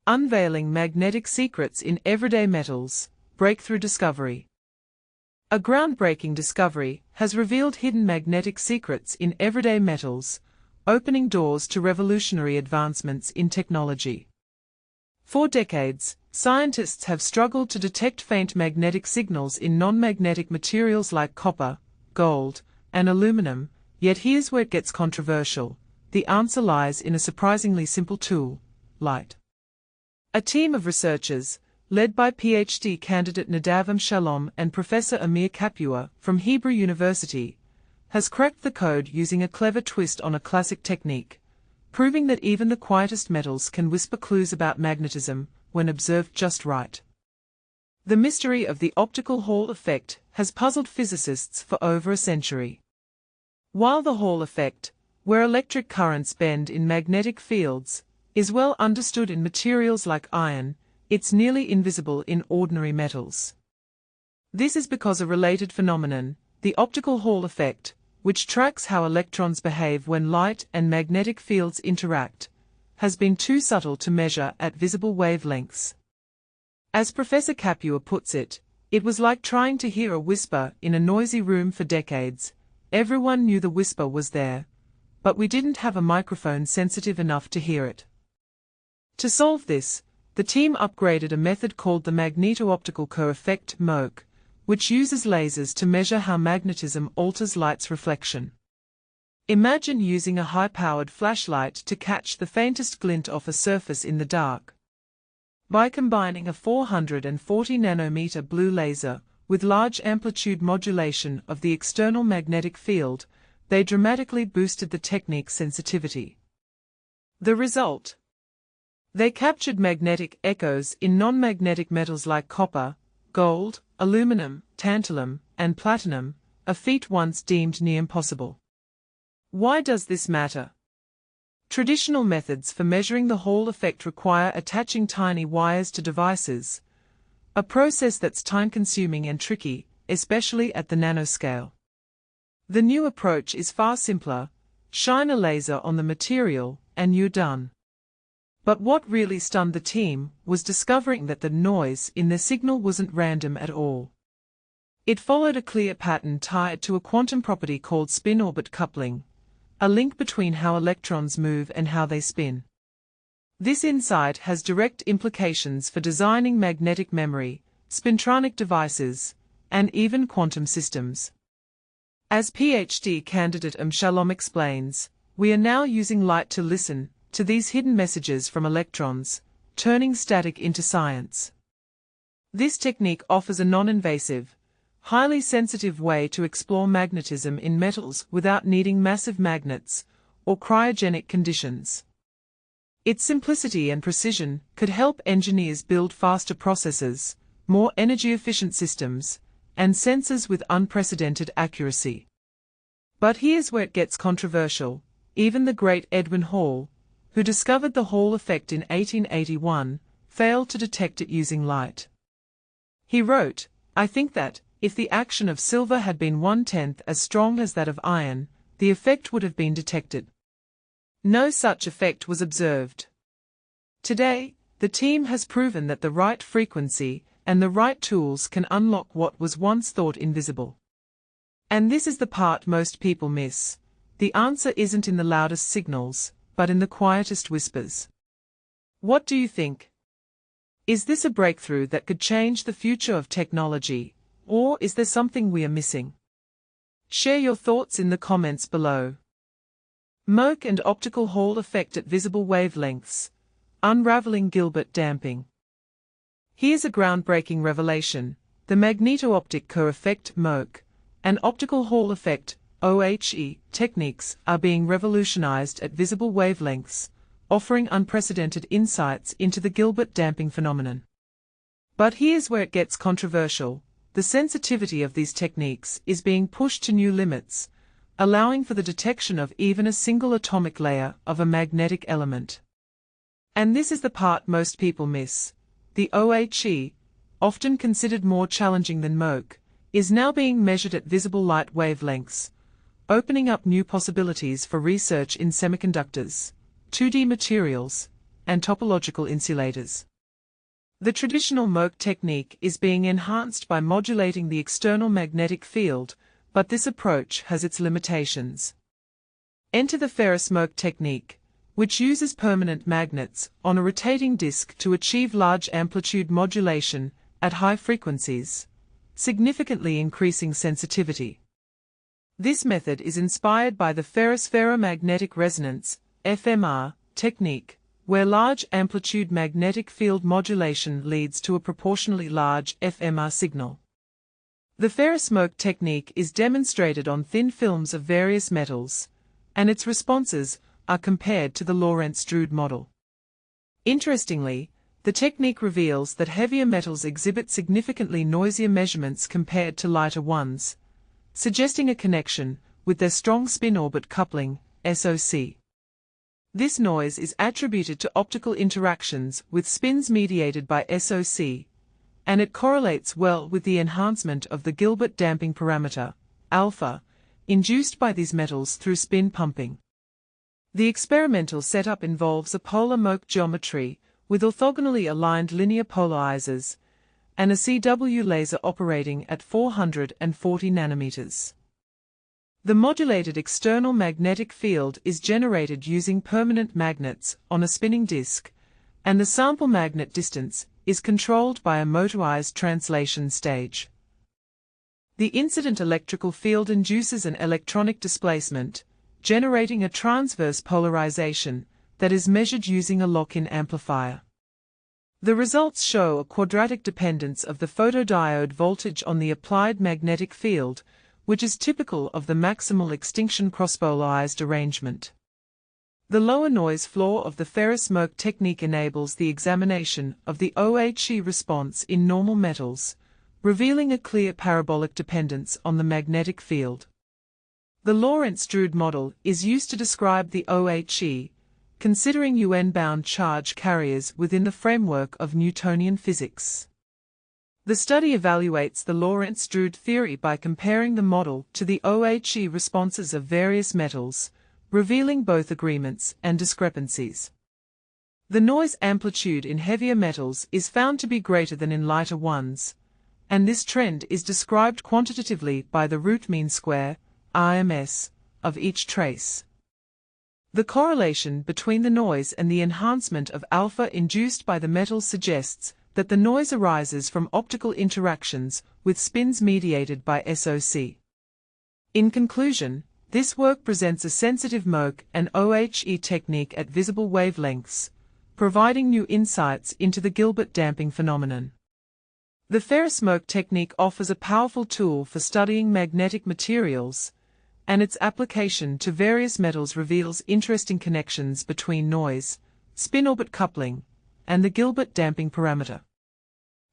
Unveiling magnetic secrets in everyday metals, breakthrough discovery. A groundbreaking discovery has revealed hidden magnetic secrets in everyday metals, opening doors to revolutionary advancements in technology. For decades, scientists have struggled to detect faint magnetic signals in non-magnetic materials like copper, gold, and aluminum, yet here's where it gets controversial. The answer lies in a surprisingly simple tool: light. A team of researchers, led by PhD candidate Nadav Shalom and Professor Amir Kapua from Hebrew University, has cracked the code using a clever twist on a classic technique, proving that even the quietest metals can whisper clues about magnetism when observed just right. The mystery of the optical Hall effect has puzzled physicists for over a century. While the Hall effect, where electric currents bend in magnetic fields, is well understood in materials like iron, it's nearly invisible in ordinary metals. This is because a related phenomenon, the optical Hall effect, which tracks how electrons behave when light and magnetic fields interact, has been too subtle to measure at visible wavelengths. As Professor Kapua puts it, it was like trying to hear a whisper in a noisy room for decades. Everyone knew the whisper was there, but we didn't have a microphone sensitive enough to hear it. To solve this, the team upgraded a method called the Magneto-Optical Kerr effect MOKE, which uses lasers to measure how magnetism alters light's reflection. Imagine using a high-powered flashlight to catch the faintest glint off a surface in the dark. By combining a 440 nanometer blue laser with large amplitude modulation of the external magnetic field, they dramatically boosted the technique's sensitivity. The result? They captured magnetic echoes in non-magnetic metals like copper, gold, aluminum, tantalum, and platinum, a feat once deemed near impossible. Why does this matter? Traditional methods for measuring the Hall effect require attaching tiny wires to devices, a process that's time-consuming and tricky, especially at the nanoscale. The new approach is far simpler: shine a laser on the material, and you're done. But what really stunned the team was discovering that the noise in their signal wasn't random at all. It followed a clear pattern tied to a quantum property called spin-orbit coupling, a link between how electrons move and how they spin. This insight has direct implications for designing magnetic memory, spintronic devices, and even quantum systems. As PhD candidate Shalom explains, we are now using light to listen to these hidden messages from electrons, turning static into science. This technique offers a non-invasive, highly sensitive way to explore magnetism in metals without needing massive magnets or cryogenic conditions. Its simplicity and precision could help engineers build faster processors, more energy-efficient systems, and sensors with unprecedented accuracy. But here's where it gets controversial. Even the great Edwin Hall, who discovered the Hall effect in 1881, failed to detect it using light. He wrote, "I think that, if the action of silver had been 1/10 as strong as that of iron, the effect would have been detected." No such effect was observed. Today, the team has proven that the right frequency and the right tools can unlock what was once thought invisible. And this is the part most people miss. The answer isn't in the loudest signals, but in the quietest whispers. What do you think? Is this a breakthrough that could change the future of technology, or is there something we are missing? Share your thoughts in the comments below. MOKE and optical Hall effect at visible wavelengths. Unraveling Gilbert damping. Here's a groundbreaking revelation: the magneto-optic Kerr effect MOKE and optical Hall effect OHE techniques are being revolutionized at visible wavelengths, offering unprecedented insights into the Gilbert damping phenomenon. But here's where it gets controversial: the sensitivity of these techniques is being pushed to new limits, allowing for the detection of even a single atomic layer of a magnetic element. And this is the part most people miss. The OHE, often considered more challenging than MOKE, is now being measured at visible light wavelengths, opening up new possibilities for research in semiconductors, 2D materials, and topological insulators. The traditional MOKE technique is being enhanced by modulating the external magnetic field, but this approach has its limitations. Enter the ferrous MOKE technique, which uses permanent magnets on a rotating disc to achieve large amplitude modulation at high frequencies, significantly increasing sensitivity. This method is inspired by the ferrous ferromagnetic resonance (fMR) technique, where large amplitude magnetic field modulation leads to a proportionally large fMR signal. The ferrous MOKE technique is demonstrated on thin films of various metals, and its responses are compared to the Lorentz-Drude model. Interestingly, the technique reveals that heavier metals exhibit significantly noisier measurements compared to lighter ones, suggesting a connection with their strong spin-orbit coupling, SOC. This noise is attributed to optical interactions with spins mediated by SOC, and it correlates well with the enhancement of the Gilbert damping parameter, alpha, induced by these metals through spin pumping. The experimental setup involves a polar MOKE geometry with orthogonally aligned linear polarizers and a CW laser operating at 440 nanometers. The modulated external magnetic field is generated using permanent magnets on a spinning disk, and the sample magnet distance is controlled by a motorized translation stage. The incident electrical field induces an electronic displacement, generating a transverse polarization that is measured using a lock-in amplifier. The results show a quadratic dependence of the photodiode voltage on the applied magnetic field, which is typical of the maximal extinction crosspolarized arrangement. The lower noise floor of the ferrous MOKE technique enables the examination of the OHE response in normal metals, revealing a clear parabolic dependence on the magnetic field. The Lorentz-Drude model is used to describe the OHE, considering UN-bound charge carriers within the framework of Newtonian physics. The study evaluates the Lorentz-Drude theory by comparing the model to the OHE responses of various metals, revealing both agreements and discrepancies. The noise amplitude in heavier metals is found to be greater than in lighter ones, and this trend is described quantitatively by the root mean square, RMS, of each trace. The correlation between the noise and the enhancement of alpha induced by the metals suggests that the noise arises from optical interactions with spins mediated by SOC. In conclusion, this work presents a sensitive MOKE and OHE technique at visible wavelengths, providing new insights into the Gilbert damping phenomenon. The ferrous MOKE technique offers a powerful tool for studying magnetic materials, and its application to various metals reveals interesting connections between noise, spin-orbit coupling, and the Gilbert damping parameter.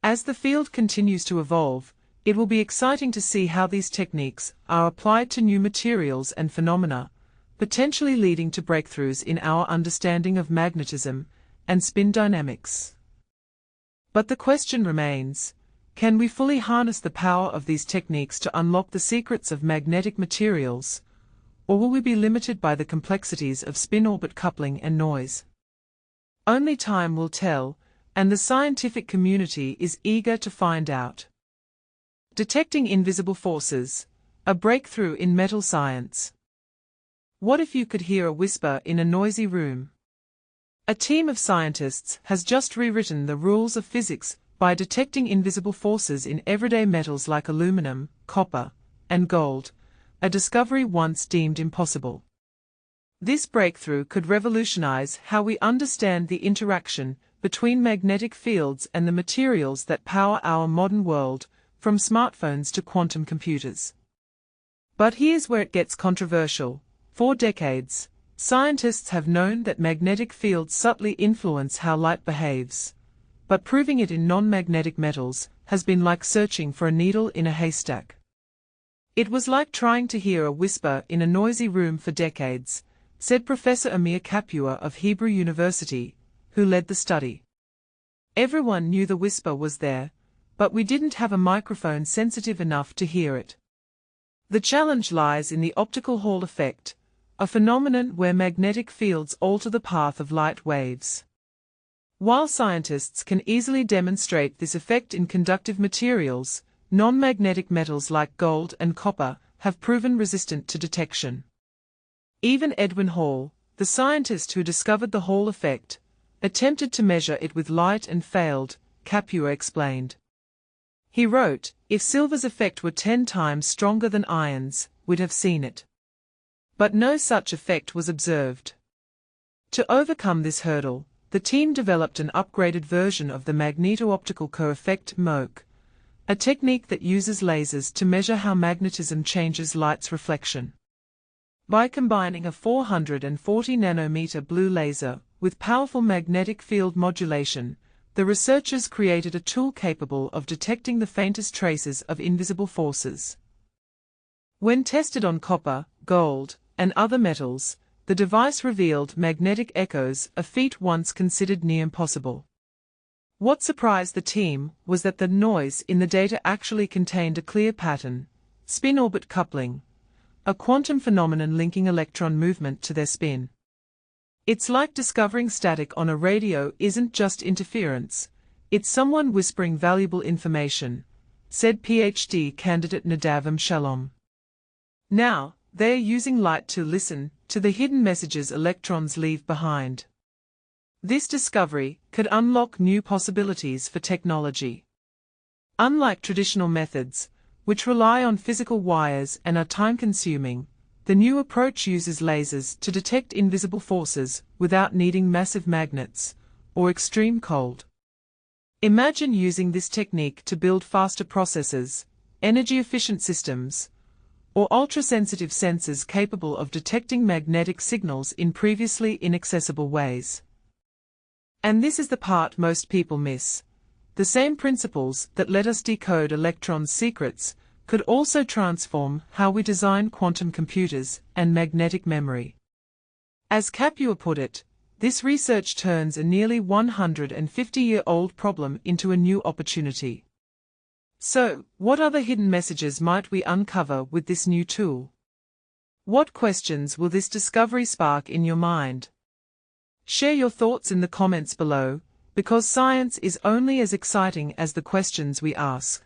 As the field continues to evolve, it will be exciting to see how these techniques are applied to new materials and phenomena, potentially leading to breakthroughs in our understanding of magnetism and spin dynamics. But the question remains, can we fully harness the power of these techniques to unlock the secrets of magnetic materials, or will we be limited by the complexities of spin-orbit coupling and noise? Only time will tell, and the scientific community is eager to find out. Detecting invisible forces, a breakthrough in metal science. What if you could hear a whisper in a noisy room? A team of scientists has just rewritten the rules of physics by detecting invisible forces in everyday metals like aluminum, copper, and gold, a discovery once deemed impossible. This breakthrough could revolutionize how we understand the interaction between magnetic fields and the materials that power our modern world, from smartphones to quantum computers. But here's where it gets controversial. For decades, scientists have known that magnetic fields subtly influence how light behaves, but proving it in non-magnetic metals has been like searching for a needle in a haystack. It was like trying to hear a whisper in a noisy room for decades, said Professor Amir Kapua of Hebrew University, who led the study. Everyone knew the whisper was there, but we didn't have a microphone sensitive enough to hear it. The challenge lies in the optical Hall effect, a phenomenon where magnetic fields alter the path of light waves. While scientists can easily demonstrate this effect in conductive materials, non-magnetic metals like gold and copper have proven resistant to detection. Even Edwin Hall, the scientist who discovered the Hall effect, attempted to measure it with light and failed, Capua explained. He wrote, "If silver's effect were 10 times stronger than iron's, we'd have seen it." But no such effect was observed. To overcome this hurdle, the team developed an upgraded version of the magneto-optical Kerr effect MOKE, a technique that uses lasers to measure how magnetism changes light's reflection. By combining a 440 nanometer blue laser with powerful magnetic field modulation, the researchers created a tool capable of detecting the faintest traces of invisible forces. When tested on copper, gold, and other metals, the device revealed magnetic echoes, a feat once considered near impossible. What surprised the team was that the noise in the data actually contained a clear pattern: spin-orbit coupling, a quantum phenomenon linking electron movement to their spin. "It's like discovering static on a radio isn't just interference, it's someone whispering valuable information," said PhD candidate Nadav Shalom. Now, they are using light to listen to the hidden messages electrons leave behind. This discovery could unlock new possibilities for technology. Unlike traditional methods, which rely on physical wires and are time-consuming, the new approach uses lasers to detect invisible forces without needing massive magnets or extreme cold. Imagine using this technique to build faster processors, energy-efficient systems, or ultra-sensitive sensors capable of detecting magnetic signals in previously inaccessible ways. And this is the part most people miss. The same principles that let us decode electrons' secrets could also transform how we design quantum computers and magnetic memory. As Capua put it, this research turns a nearly 150-year-old problem into a new opportunity. So, what other hidden messages might we uncover with this new tool? What questions will this discovery spark in your mind? Share your thoughts in the comments below, because science is only as exciting as the questions we ask.